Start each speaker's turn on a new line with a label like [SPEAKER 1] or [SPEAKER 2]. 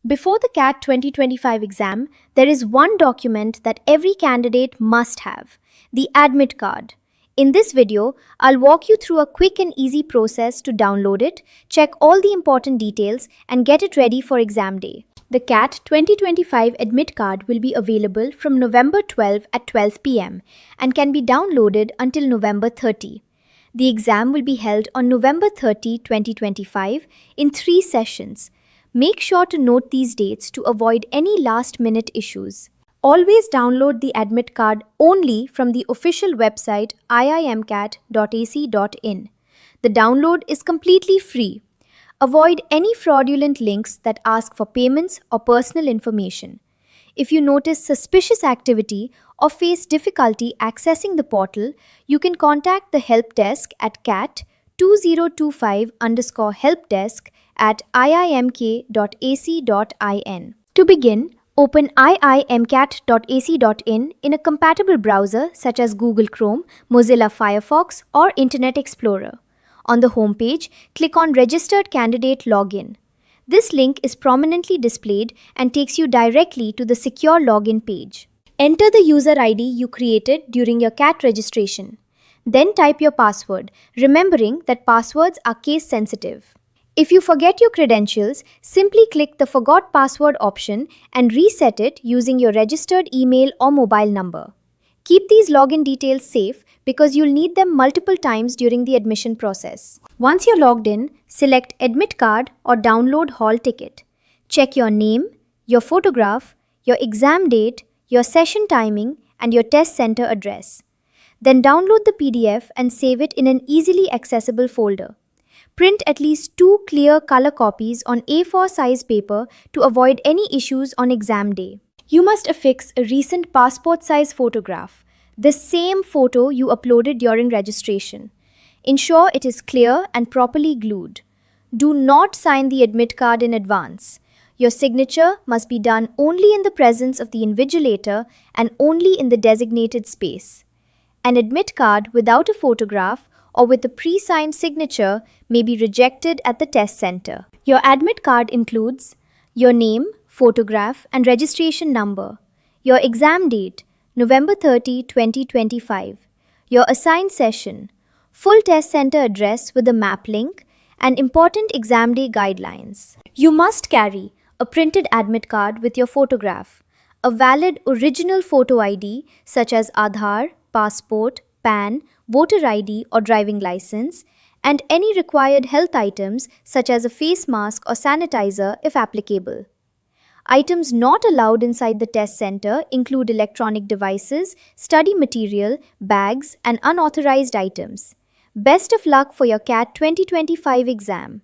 [SPEAKER 1] Before the CAT 2025 exam, there is one document that every candidate must have, the admit card. In this video, I'll walk you through a quick and easy process to download it, check all the important details, and get it ready for exam day. The CAT 2025 admit card will be available from November 12 at 12 pm and can be downloaded until November 30. The exam will be held on November 30, 2025 in 3 sessions. Make sure to note these dates to avoid any last-minute issues. Always download the admit card only from the official website iimcat.ac.in. The download is completely free. Avoid any fraudulent links that ask for payments or personal information. If you notice suspicious activity or face difficulty accessing the portal, you can contact the help desk at cat 2025_helpdesk at iimk.ac.in. To begin, open iimcat.ac.in in a compatible browser such as Google Chrome, Mozilla Firefox, or Internet Explorer. On the home page, click on Registered Candidate Login. This link is prominently displayed and takes you directly to the secure login page. Enter the user ID you created during your CAT registration. Then type your password, remembering that passwords are case sensitive. If you forget your credentials, simply click the Forgot Password option and reset it using your registered email or mobile number. Keep these login details safe because you'll need them multiple times during the admission process. Once you're logged in, select Admit Card or Download Hall Ticket. Check your name, your photograph, your exam date, your session timing, and your test center address. Then download the PDF and save it in an easily accessible folder. Print at least 2 clear color copies on A4 size paper to avoid any issues on exam day. You must affix a recent passport size photograph, the same photo you uploaded during registration. Ensure it is clear and properly glued. Do not sign the admit card in advance. Your signature must be done only in the presence of the invigilator and only in the designated space. An admit card without a photograph or with a pre-signed signature may be rejected at the test center. Your admit card includes your name, photograph, and registration number, your exam date, November 30, 2025, your assigned session, full test center address with a map link, and important exam day guidelines. You must carry a printed admit card with your photograph, a valid original photo ID such as Aadhaar, passport, PAN, voter ID or driving license, and any required health items such as a face mask or sanitizer if applicable. Items not allowed inside the test center include electronic devices, study material, bags, and unauthorized items. Best of luck for your CAT 2025 exam.